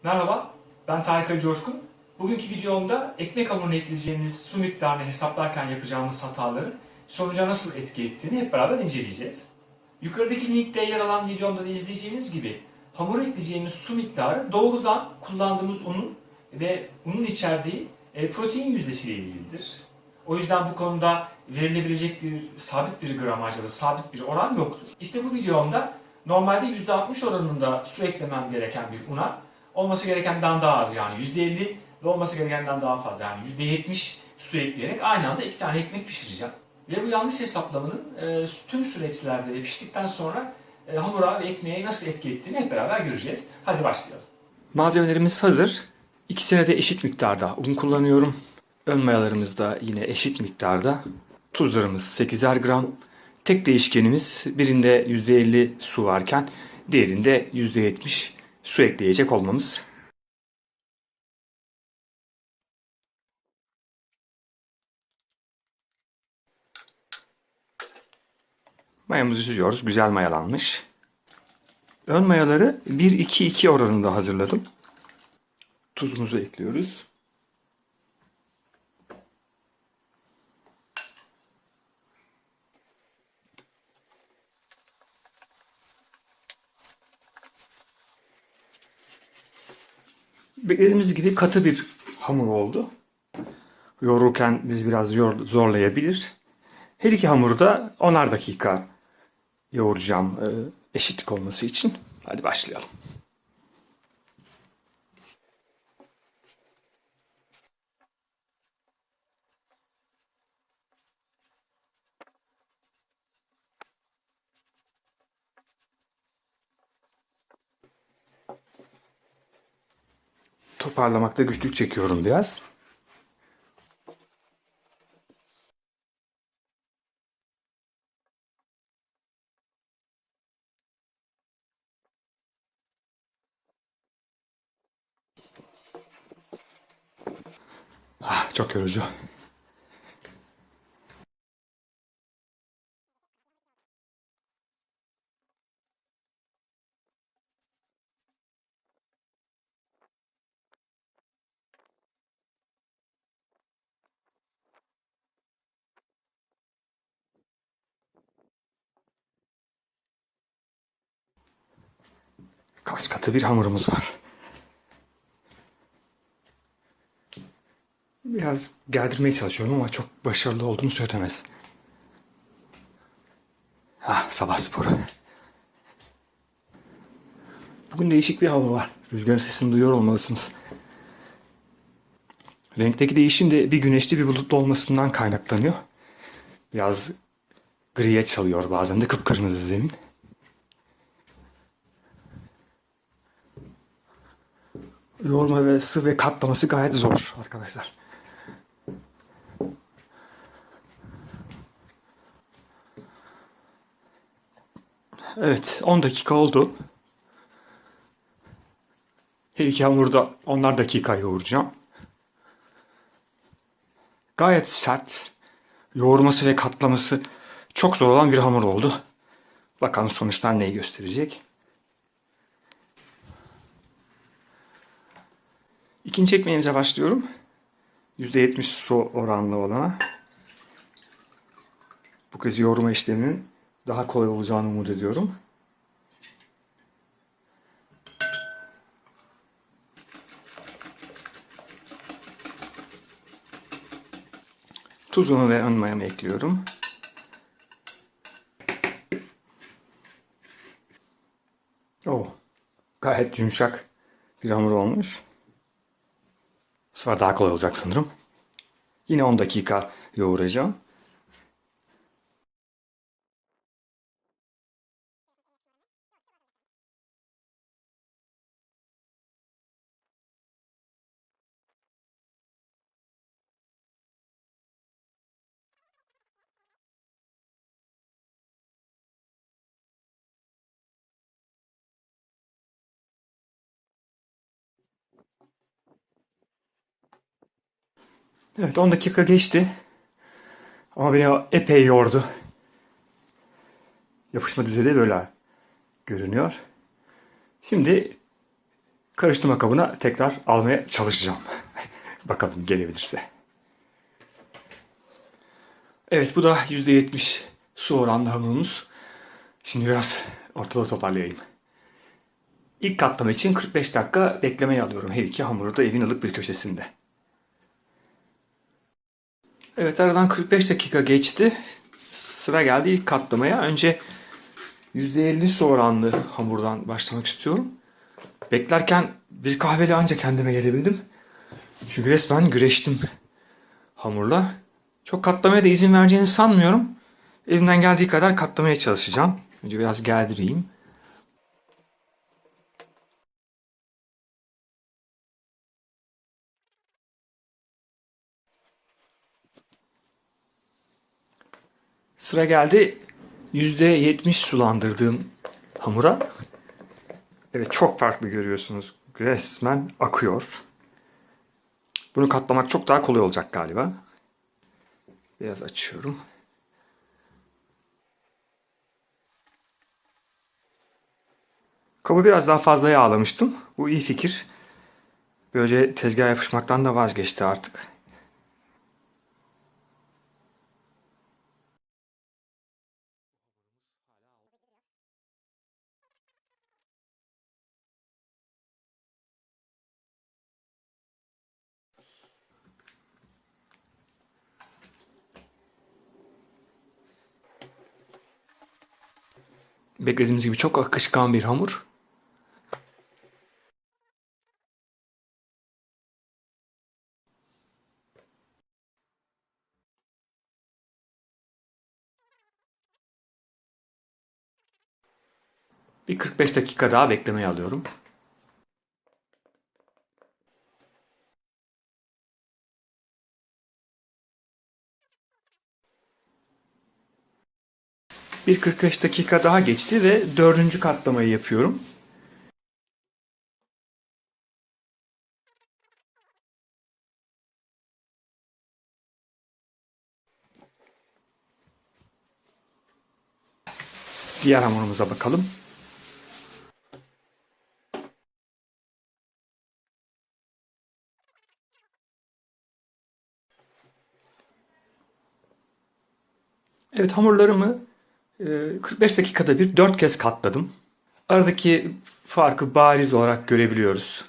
Merhaba, ben Tarık Ali Coşkun. Bugünkü videomda ekmek hamuruna ekleyeceğimiz su miktarını hesaplarken yapacağımız hataların sonuca nasıl etki ettiğini hep beraber inceleyeceğiz. Yukarıdaki linkte yer alan videomda da izleyeceğiniz gibi hamura ekleyeceğimiz su miktarı doğrudan kullandığımız unun ve unun içerdiği protein yüzdesiyle ilgilidir. O yüzden bu konuda verilebilecek bir sabit bir gramaj ya da sabit bir oran yoktur. İşte bu videomda normalde %60 oranında su eklemem gereken bir una olması gerekenden daha az yani %50 ve olması gerekenden daha fazla yani %70 su ekleyerek aynı anda 2 tane ekmek pişireceğim. Ve bu yanlış hesaplamanın tüm süreçlerde ve piştikten sonra hamura ve ekmeğe nasıl etki ettiğini hep beraber göreceğiz. Hadi başlayalım. Malzemelerimiz hazır. İkisine de eşit miktarda un kullanıyorum. Ön mayalarımız da yine eşit miktarda. Tuzlarımız 8'er gram. Tek değişkenimiz birinde %50 su varken diğerinde %70 su ekleyecek olmamız. Mayamızı sürüyoruz. Güzel mayalanmış. Ön mayaları 1-2-2 oranında hazırladım. Tuzumuzu ekliyoruz. Beklediğimiz gibi katı bir hamur oldu. Yoğururken biz biraz zorlayabilir. Her iki hamuru da 10'ar dakika yoğuracağım eşitlik olması için. Hadi başlayalım. Toparlamakta güçlük çekiyorum biraz. Çok yorucu. Kas katı bir hamurumuz var. Biraz gerdirmeye çalışıyorum ama çok başarılı olduğumu söylemez. Sabah sporu. Bugün değişik bir hava var. Rüzgarın sesini duyuyor olmalısınız. Renkteki değişim de bir güneşli bir bulutlu olmasından kaynaklanıyor. Biraz griye çalıyor, bazen de kıpkırmızı zemin. Yoğurma ve ısı ve katlaması gayet zor arkadaşlar. Evet, 10 dakika oldu. Her iki hamuru da 10'ar dakika yoğuracağım. Gayet sert, yoğurması ve katlaması çok zor olan bir hamur oldu. Bakalım sonuçlar neyi gösterecek. İkinci ekmeğimize başlıyorum. %70 su oranlı olana. Bu kez yoğurma işleminin daha kolay olacağını umut ediyorum. Tuzunu ve ön mayamı ekliyorum. Gayet yumuşak bir hamur olmuş. Bu sefer daha kolay olacak sanırım. Yine 10 dakika yoğuracağım. Evet, 10 dakika geçti. Ama beni epey yordu. Yapışma düzeyi böyle görünüyor. Şimdi karıştırma kabına tekrar almaya çalışacağım. Bakalım gelebilirse. Evet, bu da %70 su oranlı hamurumuz. Şimdi biraz ortalığı toparlayayım. İlk katlama için 45 dakika beklemeye alıyorum. Her iki hamuru da evin ılık bir köşesinde. Evet, aradan 45 dakika geçti. Sıra geldi ilk katlamaya. Önce %50 su oranlı hamurdan başlamak istiyorum. Beklerken bir kahveyle ancak kendime gelebildim. Çünkü resmen güreştim hamurla. Çok katlamaya da izin vereceğini sanmıyorum. Elimden geldiği kadar katlamaya çalışacağım. Önce biraz gerdireyim. Sıra geldi %70 sulandırdığım hamura. Evet, çok farklı görüyorsunuz. Resmen akıyor. Bunu katlamak çok daha kolay olacak galiba. Biraz açıyorum. Kabı biraz daha fazla yağlamıştım. Bu iyi fikir. Böylece tezgaha yapışmaktan da vazgeçti artık. Beklediğimiz gibi çok akışkan bir hamur. Bir 45 dakika daha beklemeye alıyorum. Bir 45 dakika daha geçti ve dördüncü katlamayı yapıyorum. Diğer hamurumuza bakalım. Evet, hamurlarımı 45 dakikada bir 4 kez katladım. Aradaki farkı bariz olarak görebiliyoruz.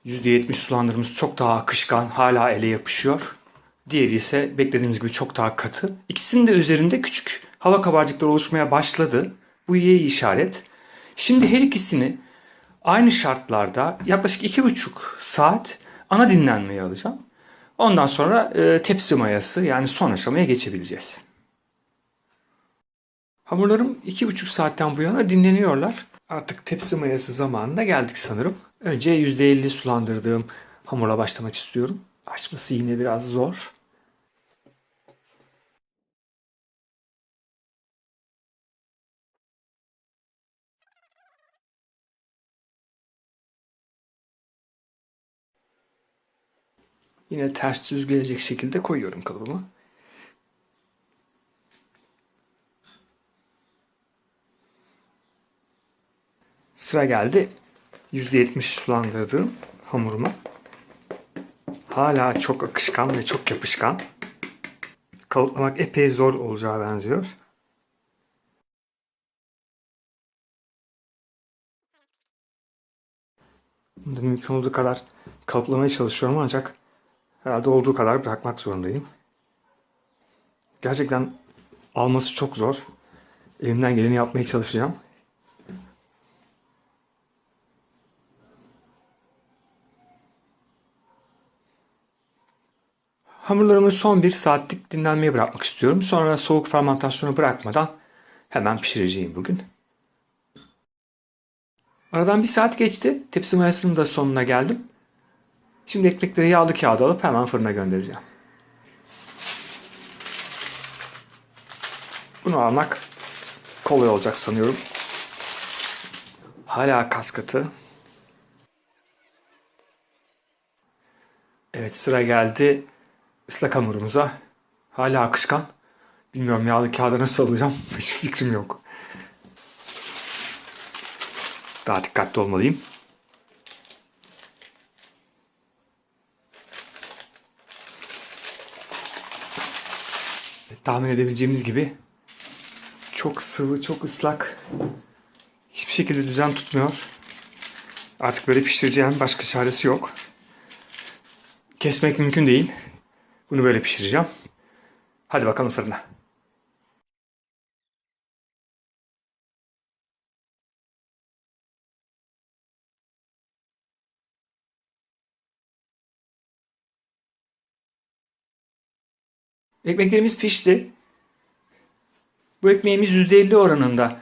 %70 sulandırımız çok daha akışkan, hala ele yapışıyor. Diğeri ise beklediğimiz gibi çok daha katı. İkisinin de üzerinde küçük hava kabarcıkları oluşmaya başladı. Bu iyi işaret. Şimdi her ikisini aynı şartlarda yaklaşık 2,5 saat ana dinlenmeye alacağım. Ondan sonra tepsi mayası, yani son aşamaya geçebileceğiz. Hamurlarım 2,5 saatten bu yana dinleniyorlar. Artık tepsi mayası zamanına geldik sanırım. Önce %50 sulandırdığım hamurla başlamak istiyorum. Açması yine biraz zor. Yine ters düz gelecek şekilde koyuyorum kalıbımı. Sıra geldi %70 sulandırdığım hamuruma. Hala çok akışkan ve çok yapışkan. Kalıplamak epey zor olacağı benziyor. Mümkün olduğu kadar kalıplamaya çalışıyorum, ancak herhalde olduğu kadar bırakmak zorundayım. Gerçekten alması çok zor. Elimden geleni yapmaya çalışacağım. Hamurlarımı son 1 saatlik dinlenmeye bırakmak istiyorum. Sonra soğuk fermentasyona bırakmadan hemen pişireceğim bugün. Aradan 1 saat geçti. Tepsi mayasının da sonuna geldim. Şimdi ekmekleri yağlı kağıda alıp hemen fırına göndereceğim. Bunu almak kolay olacak sanıyorum. Hala kas katı. Evet, sıra geldi ıslak hamurumuza. Hala akışkan. Bilmiyorum yağlı kağıda nasıl alacağım. Hiçbir fikrim yok. Daha dikkatli olmalıyım. tahmin edebileceğimiz gibi çok sıvı, çok ıslak. Hiçbir şekilde düzen tutmuyor. Artık böyle pişireceğim. Başka çaresi yok. Kesmek mümkün değil. Bunu böyle pişireceğim. Hadi bakalım fırına. Ekmeklerimiz pişti. Bu ekmeğimiz %50 oranında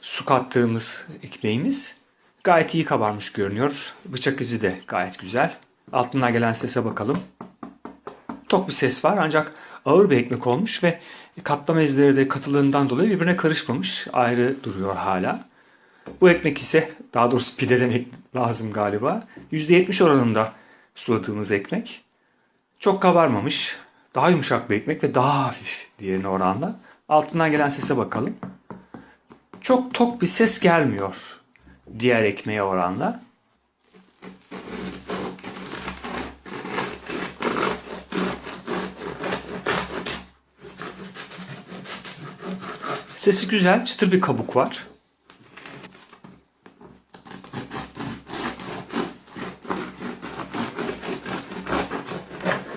su kattığımız ekmeğimiz. Gayet iyi kabarmış görünüyor. Bıçak izi de gayet güzel. Altından gelen sese bakalım. Tok bir ses var ancak ağır bir ekmek olmuş ve katlama izleri de katılığından dolayı birbirine karışmamış. Ayrı duruyor hala. Bu ekmek ise, daha doğrusu pide demek lazım galiba, %70 oranında suladığımız ekmek. Çok kabarmamış. Daha yumuşak bir ekmek ve daha hafif diğerine oranla. Altından gelen sese bakalım. Çok tok bir ses gelmiyor diğer ekmeğe oranla. Sesi güzel, çıtır bir kabuk var.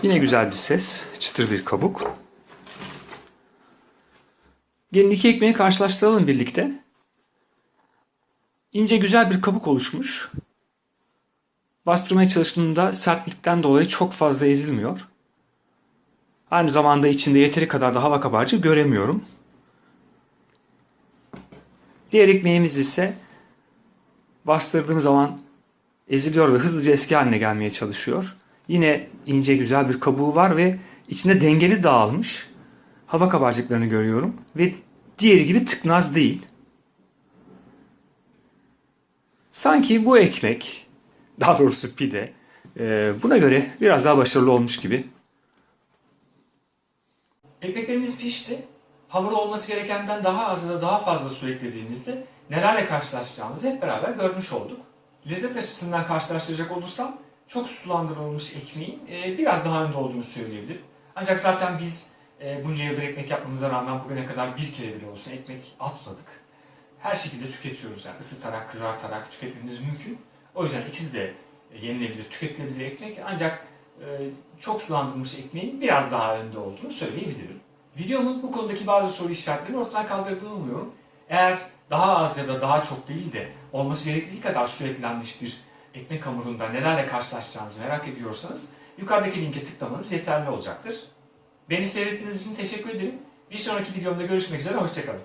Yine güzel bir ses, çıtır bir kabuk. Gelin iki ekmeği karşılaştıralım birlikte. İnce güzel bir kabuk oluşmuş. Bastırmaya çalıştığımda sertlikten dolayı çok fazla ezilmiyor. Aynı zamanda içinde yeteri kadar da hava kabarcığı göremiyorum. Diğer ekmeğimiz ise bastırdığım zaman eziliyor ve hızlıca eski haline gelmeye çalışıyor. Yine ince güzel bir kabuğu var ve içinde dengeli dağılmış. Hava kabarcıklarını görüyorum ve diğeri gibi tıknaz değil. Sanki bu ekmek, daha doğrusu pide, buna göre biraz daha başarılı olmuş gibi. Ekmeklerimiz pişti. Hamuru olması gerekenden daha az ya da daha fazla su eklediğimizde nelerle karşılaşacağımızı hep beraber görmüş olduk. Lezzet açısından karşılaştıracak olursam çok sulandırılmış ekmeğin biraz daha önde olduğunu söyleyebilirim. Ancak zaten biz bunca yıldır ekmek yapmamıza rağmen bugüne kadar bir kere bile olsun ekmek atmadık. Her şekilde tüketiyoruz. Yani ısıtarak, kızartarak tüketmemiz mümkün. O yüzden ikisi de yenilebilir, tüketilebilir ekmek. Ancak çok sulandırılmış ekmeğin biraz daha önde olduğunu söyleyebilirim. Videomun bu konudaki bazı soru işaretlerini ortadan kaldırdığını umuyorum. Eğer daha az ya da daha çok değil de olması gerektiği kadar su eklenmiş bir ekmek hamurunda nelerle karşılaşacağınızı merak ediyorsanız yukarıdaki linke tıklamanız yeterli olacaktır. Beni seyrettiğiniz için teşekkür ederim. Bir sonraki videomda görüşmek üzere, hoşça kalın.